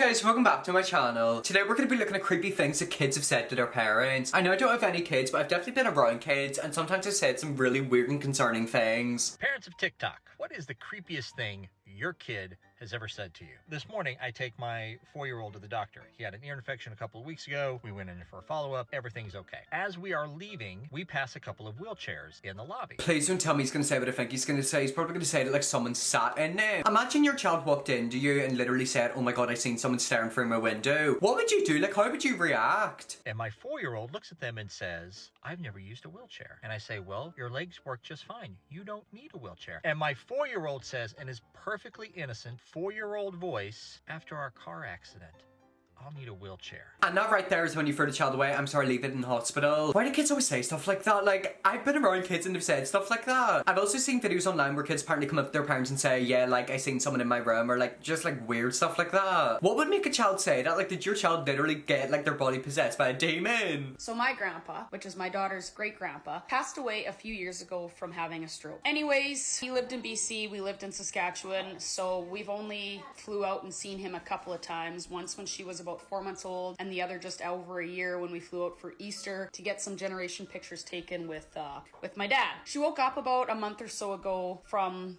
guys, welcome back to my channel. Today we're going to be looking at creepy things that kids have said to their parents. I know I don't have any kids, but I've definitely been around kids and sometimes I've said some really weird and concerning things. Parents of TikTok, what is the creepiest thing your kid has ever said to you? This morning, I take my 4-year-old to the doctor. He had an ear infection a couple of weeks ago. We went in for a follow-up. Everything's okay. As we are leaving, we pass a couple of wheelchairs in the lobby. Please don't tell me he's going to say what I think he's going to say. He's probably going to say that like someone sat in there. Imagine your child walked into you and literally said, "Oh my god, I seen someone staring through my window." What would you do? Like, how would you react? And my 4-year-old looks at them and says, "I've never used a wheelchair." And I say, "Well, your legs work just fine. You don't need a wheelchair." And my 4-year-old says, in his perfectly innocent 4-year-old voice, "After our car accident, I'll need a wheelchair." And that right there is when you throw the child away. I'm sorry, leave it in the hospital. Why do kids always say stuff like that? Like, I've been around kids and they've said stuff like that. I've also seen videos online where kids apparently come up to their parents and say, "Yeah, like, I seen someone in my room," or like, just like weird stuff like that. What would make a child say that? Like, did your child literally get like their body possessed by a demon? So my grandpa, which is my daughter's great grandpa, passed away a few years ago from having a stroke. Anyways, he lived in BC, we lived in Saskatchewan, so we've only flew out and seen him a couple of times. Once when she was about 4 months old, and the other just over a year when we flew out for Easter to get some generation pictures taken with my dad. She woke up about a month or so ago from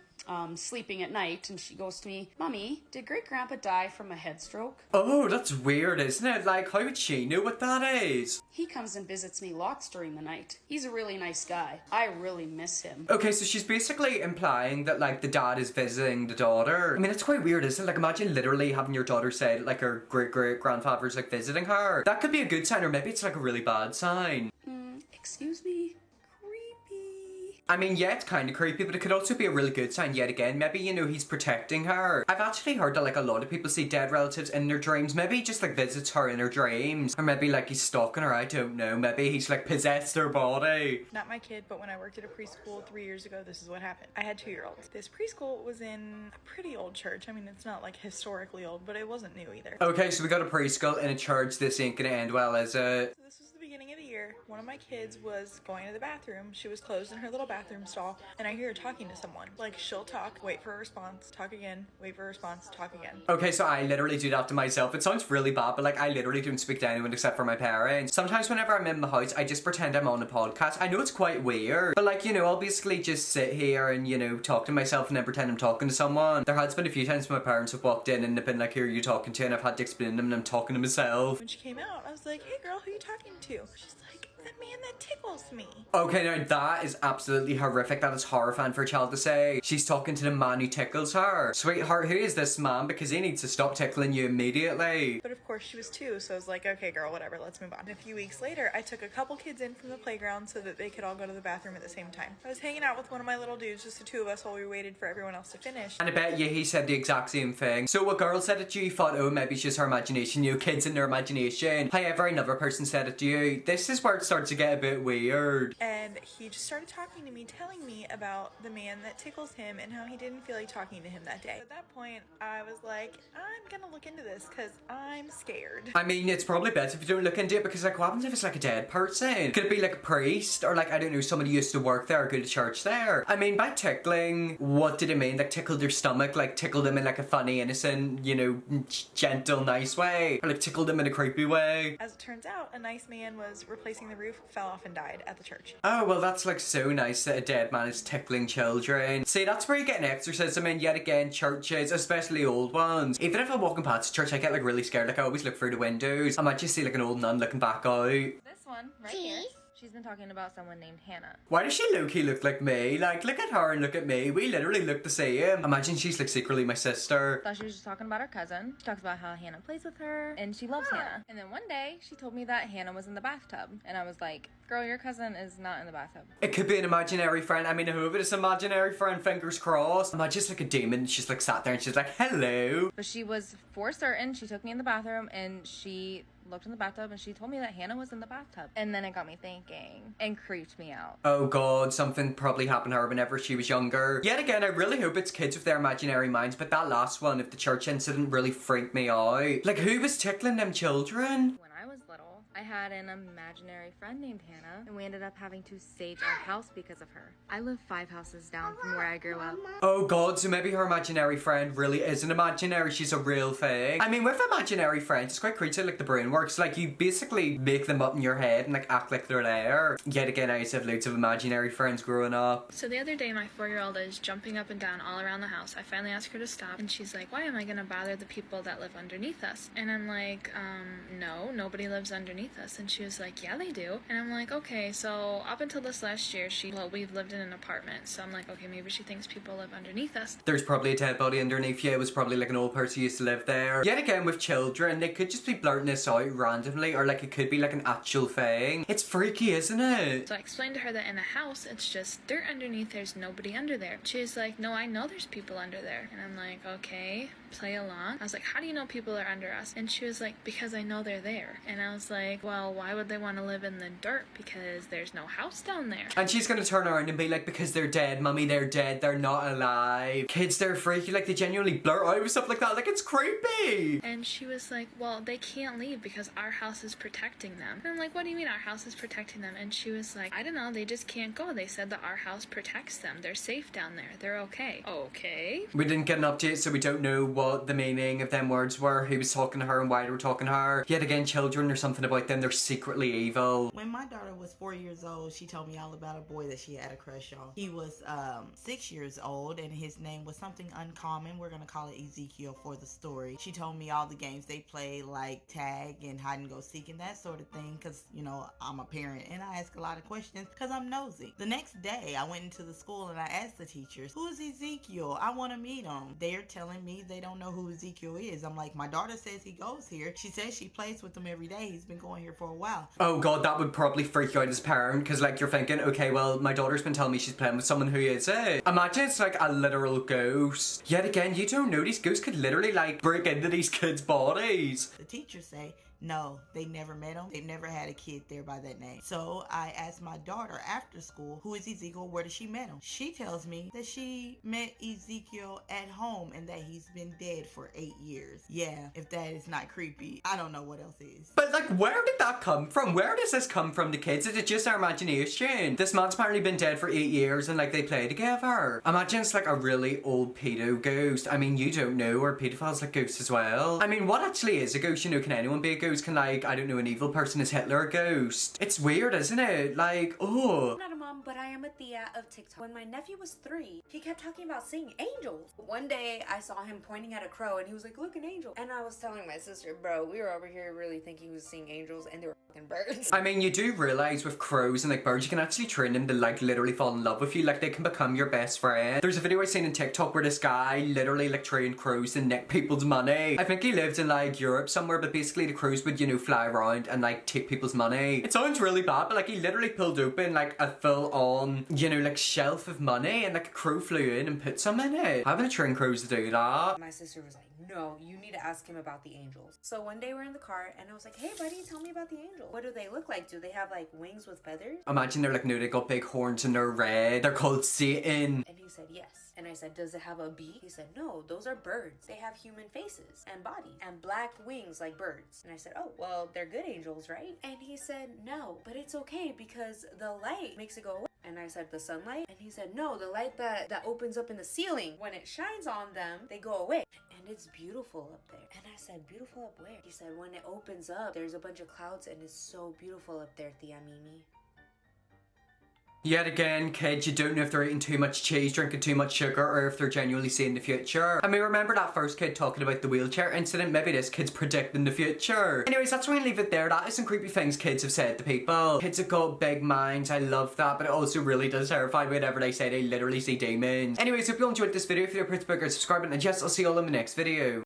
sleeping at night, and she goes to me, "Mommy, did great grandpa die from a head stroke?" Oh, that's weird, isn't it? Like, how would she know what that is? He comes and visits me lots during the night. He's a really nice guy. I really miss him. Okay, so she's basically implying that like the dad is visiting the daughter. I mean, it's quite weird, isn't it? Like, imagine literally having your daughter say like her great-great-grandfather's like visiting her. That could be a good sign, or maybe it's like a really bad sign. Excuse me? I mean, yeah, it's kind of creepy, but it could also be a really good sign yet again. Maybe, you know, he's protecting her. I've actually heard that, like, a lot of people see dead relatives in their dreams. Maybe he just, like, visits her in her dreams. Or maybe, like, he's stalking her, I don't know. Maybe he's, like, possessed her body. Not my kid, but when I worked at a preschool 3 years ago, this is what happened. I had 2-year-olds. This preschool was in a pretty old church. I mean, it's not, like, historically old, but it wasn't new either. Okay, so we got a preschool in a church. This ain't gonna end well, is it? So this was the beginning of the year. One of my kids was going to the bathroom. She was closed in her little bathroom stall, and I hear her talking to someone. Like, she'll talk, wait for a response, talk again, wait for a response, talk again. Okay, so I literally do that to myself. It sounds really bad, but like, I literally don't speak to anyone except for my parents. Sometimes whenever I'm in the house, I just pretend I'm on a podcast. I know it's quite weird, but like, you know, I'll basically just sit here and, you know, talk to myself and then pretend I'm talking to someone. There has been a few times my parents have walked in and they've been like, "Who are you talking to?" And I've had to explain to them and I'm talking to myself. When she came out, I was like, "Hey girl, who are you talking to?" She's like, "The man that tickles me." Okay, now that is absolutely horrific. That is horrifying for a child to say. She's talking to the man who tickles her. Sweetheart, who is this man? Because he needs to stop tickling you immediately. But of course she was 2, so I was like, "Okay girl, whatever, let's move on." And a few weeks later, I took a couple kids in from the playground so that they could all go to the bathroom at the same time. I was hanging out with one of my little dudes, just the 2 of us, while we waited for everyone else to finish. And I bet you he said the exact same thing. So a girl said it to you, you thought, oh, maybe it's just her imagination, you know, kids in their imagination. However, another person said it to you. This is where it starts to get a bit weird. And he just started talking to me, telling me about the man that tickles him and how he didn't feel like talking to him that day. At that point, I was like, I'm gonna look into this because I'm scared. I mean, it's probably better if you don't look into it, because like, what happens if it's like a dead person? Could it be like a priest, or like, I don't know, somebody who used to work there or go to church there? I mean, by tickling, what did it mean? Like, tickled their stomach? Like, tickled them in like a funny, innocent, you know, gentle, nice way? Or like tickled them in a creepy way? As it turns out, a nice man was replacing the roof, fell off and died at the church. Oh, well, that's like so nice that a dead man is tickling children. See, that's where you get an exorcism in, yet again, churches, especially old ones. Even if I'm walking past church, I get like really scared. Like, I always look through the windows. I might just see like an old nun looking back out. This one, right here. She's been talking about someone named Hannah. Why does she low-key look like me? Like, look at her and look at me. We literally look the same. Imagine she's like secretly my sister. Thought she was just talking about her cousin. She talks about how Hannah plays with her and she loves Hannah. And then one day she told me that Hannah was in the bathtub. And I was like, girl, your cousin is not in the bathtub. It could be an imaginary friend. I mean, I hope it is an imaginary friend, fingers crossed. Imagine just like a demon. She's like sat there and she's like, hello. But she was for certain. She took me in the bathroom and she looked in the bathtub and she told me that Hannah was in the bathtub. And then it got me thinking and creeped me out. Oh god, something probably happened to her whenever she was younger. Yet again, I really hope it's kids with their imaginary minds, but that last one of the church incident really freaked me out. Like, who was tickling them children? When I was little, I had an imaginary friend named Hannah, and we ended up having to sage our house because of her. I live 5 houses down from where I grew up. Oh god, so maybe her imaginary friend really isn't imaginary, she's a real thing. I mean, with imaginary friends, it's quite crazy like the brain works. Like, you basically make them up in your head and like act like they're there. Yet again, I used to have loads of imaginary friends growing up. So the other day, my 4-year-old is jumping up and down all around the house. I finally asked her to stop, and she's like, why am I gonna bother the people that live underneath us? And I'm like, no, nobody lives underneath us. And she was like, yeah, they do. And I'm like, okay, so up until this last year, we've lived in an apartment. So I'm like, okay, maybe she thinks people live underneath us. There's probably a dead body underneath you. It was probably like an old person who used to live there. Yet again, with children, they could just be blurting this out randomly, or like it could be like an actual thing. It's freaky, isn't it? So I explained to her that in a house, it's just dirt underneath, there's nobody under there. She's like, no, I know there's people under there. And I'm like, okay, play along. I was like, how do you know people are under us? And she was like, because I know they're there. And I was like, well, why would they want to live in the dirt? Because there's no house down there. And she's gonna turn around and be like, because they're dead, mummy, they're dead, they're not alive. Kids, they're freaky, like they genuinely blurt out with stuff like that, like it's creepy. And she was like, well, they can't leave because our house is protecting them. And I'm like, what do you mean our house is protecting them? And she was like, I don't know, they just can't go. They said that our house protects them. They're safe down there. They're okay. Okay. We didn't get an update, so we don't know what the meaning of them words were, who was talking to her and why they were talking to her. Yet again, children, there's something about them, they're secretly evil. When my daughter was 4 years old, she told me all about a boy that she had a crush on. He was 6 years old, and his name was something uncommon. We're gonna call it Ezekiel for the story. She told me all the games they play, like tag and hide and go seek and that sort of thing, because, you know, I'm a parent and I ask a lot of questions because I'm nosy. The next day, I went into the school and I asked the teachers, who is Ezekiel? I want to meet him. They're telling me they don't know who Ezekiel is. I'm like, my daughter says he goes here. She says she plays with him every day. He's been going here for a while. Oh god, that would probably freak you out as a parent, because like you're thinking, okay, well, my daughter's been telling me she's playing with someone, who is it? Imagine it's like a literal ghost. Yet again, you don't know, these ghosts could literally like break into these kids' bodies. The teachers say, no, they never met him. They've never had a kid there by that name. So I asked my daughter after school, who is Ezekiel? Where did she met him? She tells me that she met Ezekiel at home and that he's been dead for 8 years. Yeah, if that is not creepy, I don't know what else is. But like, where did that come from? Where does this come from, the kids? Is it just our imagination? This man's apparently been dead for 8 years and like they play together. Imagine it's like a really old pedo ghost. I mean, you don't know, or pedophiles like ghosts as well. I mean, what actually is a ghost? You know, can anyone be a ghost? Can, like, I don't know, an evil person? Is Hitler a ghost? It's weird, isn't it? Like, oh. I'm not a mom, but I am a Thea of TikTok. When my nephew was 3, he kept talking about seeing angels. One day, I saw him pointing at a crow, and he was like, look, an angel. And I was telling my sister, bro, we were over here really thinking he was seeing angels, and they were fucking birds. I mean, you do realize with crows and like birds, you can actually train them to like literally fall in love with you. Like, they can become your best friend. There's a video I seen on TikTok where this guy literally like trained crows to nick people's money. I think he lived in like Europe somewhere, but basically the crows would, you know, fly around and like take people's money. It sounds really bad, but like he literally pulled open like a full on, you know, like shelf of money, and like a crow flew in and put some in it. I'm gonna train crows to do that. My sister was like, no, you need to ask him about the angels. So one day we're in the car, and I was like, hey buddy, tell me about the angel. What do they look like? Do they have like wings with feathers? Imagine they're like, no, they got big horns and they're red. They're called Satan. And he said yes. And I said, does it have a beak? He said, no, those are birds. They have human faces and bodies and black wings like birds. And I said, oh, well, they're good angels, right? And he said, no, but it's okay because the light makes it go away. And I said, the sunlight? And he said, no, the light that opens up in the ceiling. When it shines on them, they go away. And it's beautiful up there. And I said, beautiful up where? He said, when it opens up, there's a bunch of clouds and it's so beautiful up there, Tia Mimi. Yet again, kids, you don't know if they're eating too much cheese, drinking too much sugar, or if they're genuinely seeing the future. I mean, remember that first kid talking about the wheelchair incident? Maybe this kid's predicting the future. Anyways, that's why I leave it there. That is some creepy things kids have said to people. Kids have got big minds, I love that, but it also really does terrify me whenever they say they literally see demons. Anyways, hope you all enjoyed this video. If you're a pretty bigger, subscribe button, and yes, I'll see you all in the next video.